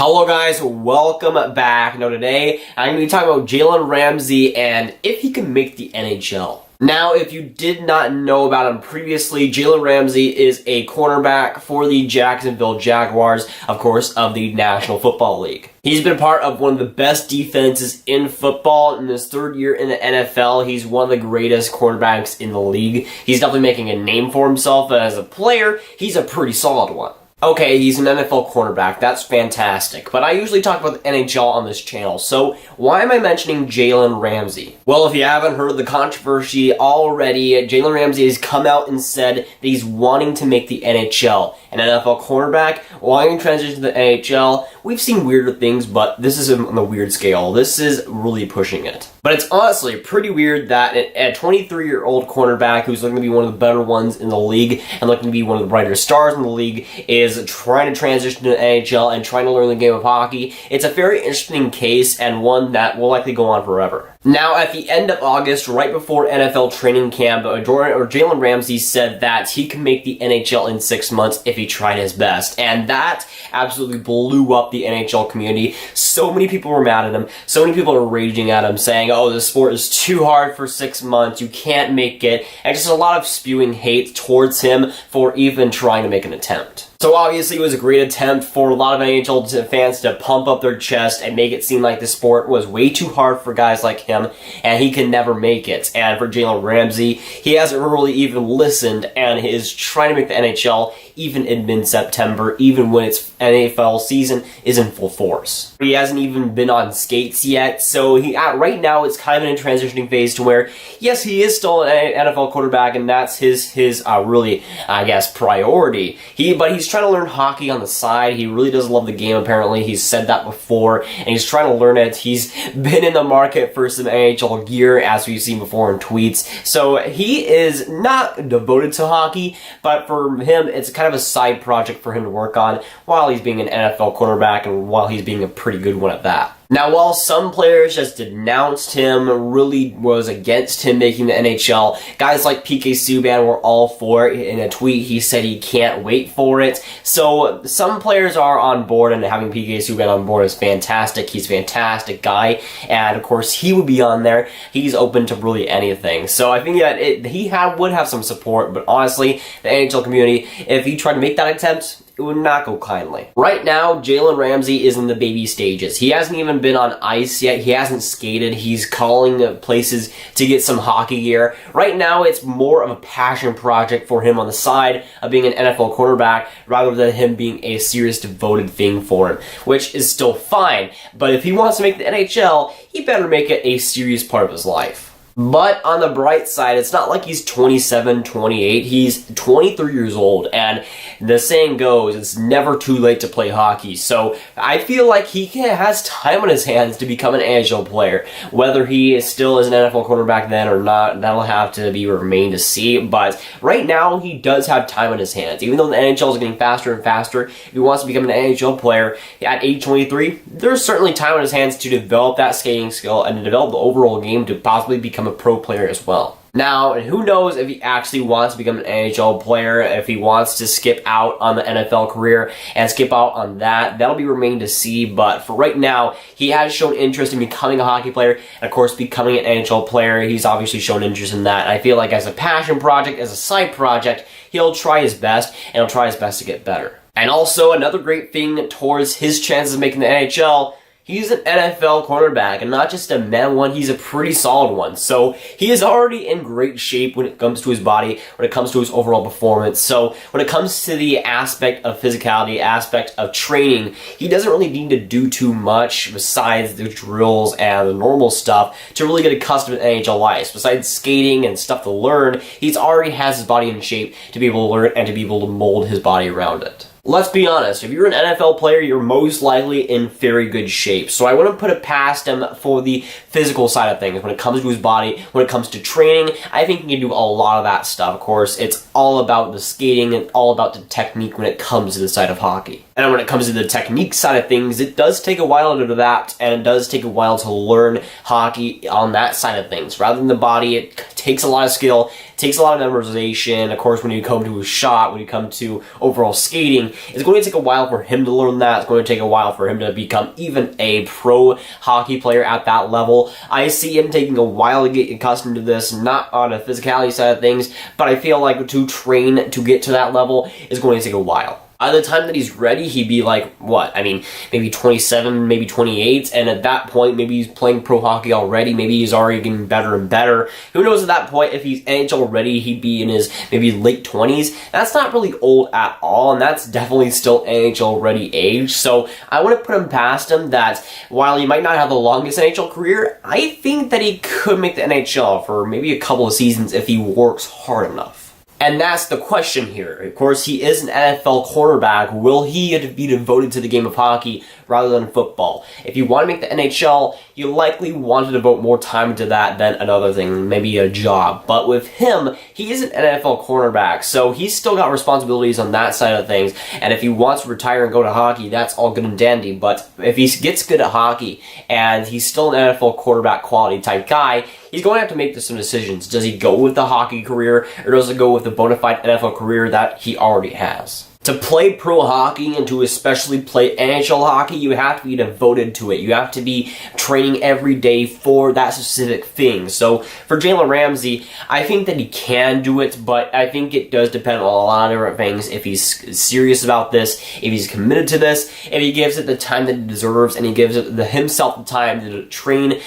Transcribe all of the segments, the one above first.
Hello guys, welcome back. Now today, I'm going to be talking about Jalen Ramsey and if he can make the NHL. Now, if you did not know about him previously, Jalen Ramsey is a cornerback for the Jacksonville Jaguars, of course, of the National Football League. He's been part of one of the best defenses in football. In his third year in the NFL, he's one of the greatest cornerbacks in the league. He's definitely making a name for himself, but as a player, he's a pretty solid one. Okay, he's an NFL cornerback. That's fantastic. But I usually talk about the NHL on this channel, so why am I mentioning Jalen Ramsey? Well, if you haven't heard the controversy already, Jalen Ramsey has come out and said that he's wanting to make the NHL. An NFL cornerback wanting to transition to the NHL. We've seen weirder things, but this is on the weird scale. This is really pushing it. But it's honestly pretty weird that a 23-year-old cornerback who's looking to be one of the better ones in the league and looking to be one of the brighter stars in the league is trying to transition to the NHL and trying to learn the game of hockey. It's a very interesting case and one that will likely go on forever. Now, at the end of August, right before NFL training camp, Jalen Ramsey said that he can make the NHL in 6 months if he tried his best. And that absolutely blew up the NHL community. So many people were mad at him. So many people are raging at him, saying, oh, the sport is too hard for 6 months. You can't make it. And just a lot of spewing hate towards him for even trying to make an attempt. So obviously it was a great attempt for a lot of NHL fans to pump up their chest and make it seem like the sport was way too hard for guys like him and he can never make it. And for Jalen Ramsey, he hasn't really even listened and is trying to make the NHL even in mid-September, even when its NFL season is in full force. He hasn't even been on skates yet, so right now it's kind of in a transitioning phase to where, yes, he is still an NFL quarterback and that's his really, I guess, priority. But he's trying to learn hockey on the side. He really does love the game, apparently. He's said that before, and he's trying to learn it. He's been in the market for some NHL gear, as we've seen before in tweets. So he is not devoted to hockey, but for him, it's kind of a side project for him to work on while he's being an NFL quarterback and while he's being a pretty good one at that. Now, while some players just denounced him, really was against him making the NHL, guys like PK Subban were all for it. In a tweet, he said he can't wait for it. So some players are on board, and having PK Subban on board is fantastic. He's a fantastic guy, and of course, he would be on there. He's open to really anything. So I think that he would have some support, but honestly, the NHL community, if he tried to make that attempt, it would not go kindly. Right now, Jalen Ramsey is in the baby stages. He hasn't even been on ice yet. He hasn't skated. He's calling places to get some hockey gear. Right now, it's more of a passion project for him on the side of being an NFL quarterback rather than him being a serious devoted thing for him, which is still fine. But if he wants to make the NHL, he better make it a serious part of his life. But on the bright side, it's not like he's 27, 28, he's 23 years old, and the saying goes, it's never too late to play hockey, so I feel like he has time on his hands to become an NHL player. Whether he still is an NFL quarterback then or not, that'll have to be remain to see, but right now, he does have time on his hands. Even though the NHL is getting faster and faster, if he wants to become an NHL player at age 23, there's certainly time on his hands to develop that skating skill and to develop the overall game to possibly become a pro player as well. Now, who knows if he actually wants to become an NHL player, if he wants to skip out on the NFL career and skip out on that, that'll be remain to see, but for right now, he has shown interest in becoming a hockey player, and of course, becoming an NHL player, he's obviously shown interest in that, and I feel like as a passion project, as a side project, he'll try his best, and he'll try his best to get better. And also, another great thing towards his chances of making the NHL, he's an NFL cornerback, and not just a man one, he's a pretty solid one. So he is already in great shape when it comes to his body, when it comes to his overall performance. So when it comes to the aspect of physicality, aspect of training, he doesn't really need to do too much besides the drills and the normal stuff to really get accustomed to NHL life. Besides skating and stuff to learn, he's already has his body in shape to be able to learn and to be able to mold his body around it. Let's be honest, if you're an NFL player, you're most likely in very good shape. So I wouldn't put it past him for the physical side of things. When it comes to his body, when it comes to training, I think he can do a lot of that stuff. Of course, it's all about the skating and all about the technique when it comes to the side of hockey. And when it comes to the technique side of things, it does take a while to adapt, and it does take a while to learn hockey on that side of things. Rather than the body, it takes a lot of skill, it takes a lot of memorization. Of course, when you come to a shot, when you come to overall skating, it's going to take a while for him to learn that. It's going to take a while for him to become even a pro hockey player at that level. I see him taking a while to get accustomed to this, not on a physicality side of things, but I feel like to train to get to that level is going to take a while. By the time that he's ready, he'd be like, what? I mean, maybe 27, maybe 28, and at that point, maybe he's playing pro hockey already, maybe he's already getting better and better. Who knows at that point, if he's NHL ready, he'd be in his maybe late 20s. That's not really old at all, and that's definitely still NHL ready age, so I wouldn't put him past him that while he might not have the longest NHL career, I think that he could make the NHL for maybe a couple of seasons if he works hard enough. And that's the question here. Of course, he is an NFL quarterback. Will he be devoted to the game of hockey rather than football? If you want to make the NHL, you likely want to devote more time to that than another thing, maybe a job. But with him, he is an NFL cornerback, so he's still got responsibilities on that side of things. And if he wants to retire and go to hockey, that's all good and dandy. But if he gets good at hockey and he's still an NFL quarterback quality type guy, he's going to have to make some decisions. Does he go with the hockey career, or does he go with the bona fide NFL career that he already has? To play pro hockey and to especially play NHL hockey, you have to be devoted to it. You have to be training every day for that specific thing. So for Jalen Ramsey, I think that he can do it, but I think it does depend on a lot of different things. If he's serious about this, if he's committed to this, if he gives it the time that it deserves, and he gives it himself the time to train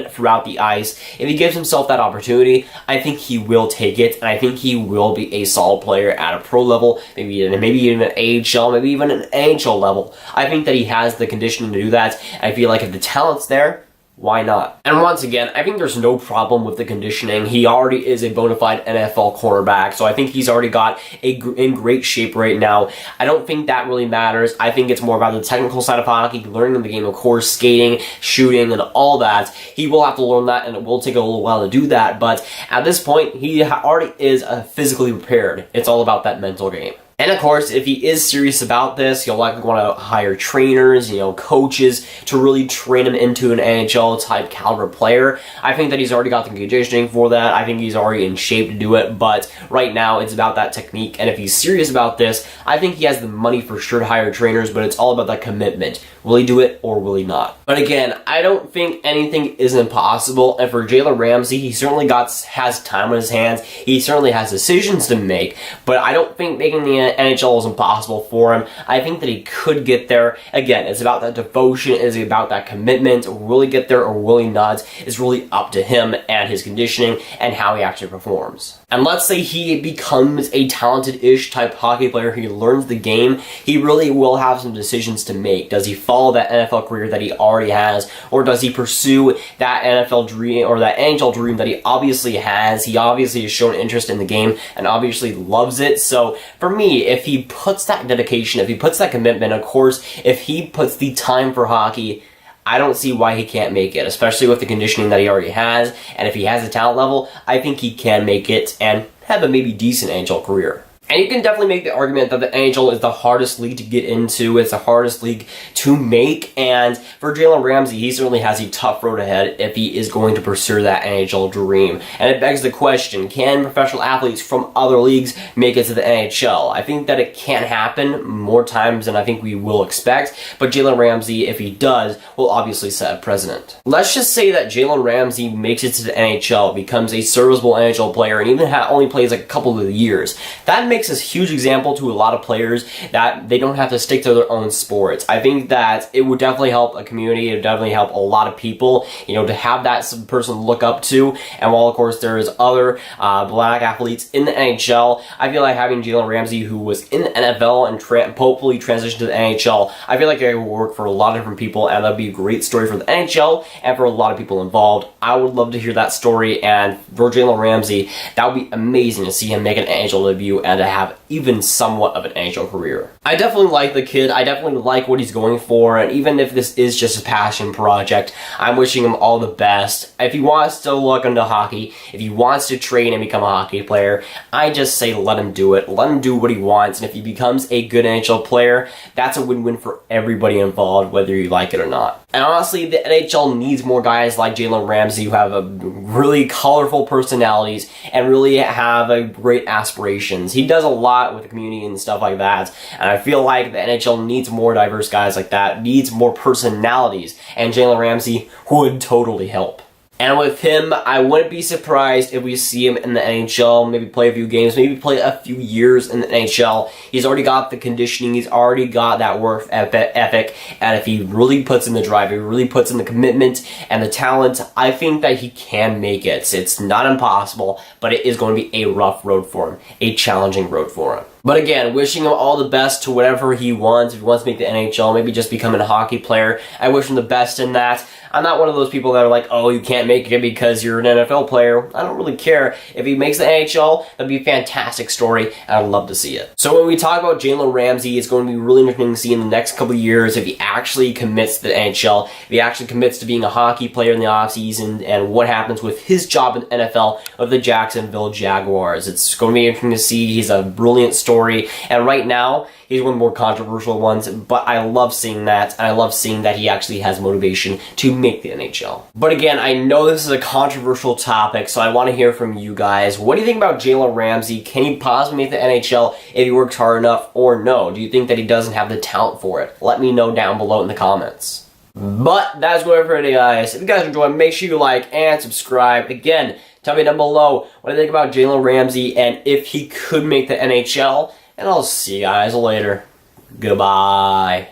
throughout the ice. If he gives himself that opportunity, I think he will take it, and I think he will be a solid player at a pro level, maybe even an AHL, maybe even an NHL level. I think that he has the conditioning to do that. I feel like if the talent's there, why not? And once again, I think there's no problem with the conditioning. He already is a bona fide NFL cornerback, so I think he's already got in great shape right now. I don't think that really matters. I think it's more about the technical side of hockey, learning the game, of course, skating, shooting, and all that. He will have to learn that, and it will take a little while to do that, but at this point, he already is physically prepared. It's all about that mental game. And of course, if he is serious about this, he'll likely want to hire trainers, coaches to really train him into an NHL type caliber player. I think that he's already got the conditioning for that. I think he's already in shape to do it, but right now it's about that technique. And if he's serious about this, I think he has the money for sure to hire trainers, but it's all about that commitment. Will he do it or will he not? But again, I don't think anything is impossible. And for Jalen Ramsey, he certainly has time on his hands. He certainly has decisions to make, but I don't think making the NHL is impossible for him. I think that he could get there. Again, it's about that devotion, it's about that commitment. Will he get there or will he not? It's really up to him and his conditioning and how he actually performs. And let's say he becomes a talented-ish type hockey player, he learns the game, he really will have some decisions to make. Does he follow that NFL career that he already has, or does he pursue that NFL dream or that NHL dream that he obviously has? He obviously has shown interest in the game and obviously loves it. So for me, if he puts that dedication, if he puts that commitment, of course, if he puts the time for hockey, I don't see why he can't make it, especially with the conditioning that he already has. And if he has the talent level, I think he can make it and have a maybe decent NHL career. And you can definitely make the argument that the NHL is the hardest league to get into. It's the hardest league to make. And for Jalen Ramsey, he certainly has a tough road ahead if he is going to pursue that NHL dream. And it begs the question, can professional athletes from other leagues make it to the NHL? I think that it can happen more times than I think we will expect. But Jalen Ramsey, if he does, will obviously set a precedent. Let's just say that Jalen Ramsey makes it to the NHL, becomes a serviceable NHL player, and even only plays like a couple of years. That makes this huge example to a lot of players that they don't have to stick to their own sports. I think that it would definitely help a community, it would definitely help a lot of people, to have that person to look up to. And while of course there's other black athletes in the NHL, I feel like having Jalen Ramsey, who was in the NFL and hopefully transitioned to the NHL, I feel like it would work for a lot of different people, and that'd be a great story for the NHL and for a lot of people involved. I would love to hear that story, and for Jalen Ramsey, that would be amazing to see him make an NHL debut and to have even somewhat of an NHL career. I definitely like the kid. I definitely like what he's going for, and even if this is just a passion project, I'm wishing him all the best. If he wants to look into hockey, if he wants to train and become a hockey player, I just say let him do it. Let him do what he wants, and if he becomes a good NHL player, that's a win-win for everybody involved, whether you like it or not. And honestly, the NHL needs more guys like Jalen Ramsey who have a really colorful personalities and really have a great aspirations. He does a lot with the community and stuff like that, and I feel like the NHL needs more diverse guys like that, needs more personalities, and Jalen Ramsey would totally help. And with him, I wouldn't be surprised if we see him in the NHL, maybe play a few games, maybe play a few years in the NHL. He's already got the conditioning, he's already got that work ethic, and if he really puts in the drive, if he really puts in the commitment and the talent, I think that he can make it. It's not impossible, but it is going to be a rough road for him, a challenging road for him. But again, wishing him all the best to whatever he wants. If he wants to make the NHL, maybe just becoming a hockey player, I wish him the best in that. I'm not one of those people that are like, oh, you can't make it because you're an NFL player. I don't really care. If he makes the NHL, that'd be a fantastic story, and I'd love to see it. So when we talk about Jalen Ramsey, it's going to be really interesting to see in the next couple of years if he actually commits to the NHL, if he actually commits to being a hockey player in the offseason, and what happens with his job in the NFL of the Jacksonville Jaguars. It's going to be interesting to see. He's a brilliant story, and right now, he's one of the more controversial ones, but I love seeing that, and I love seeing that he actually has motivation to make the NHL. But again, I know this is a controversial topic, so I want to hear from you guys. What do you think about Jalen Ramsey? Can he possibly make the NHL if he works hard enough, or no? Do you think that he doesn't have the talent for it? Let me know down below in the comments. But that's whatever for today, guys. If you guys enjoyed, make sure you like and subscribe. Again, tell me down below what do you think about Jalen Ramsey and if he could make the NHL. And I'll see you guys later. Goodbye.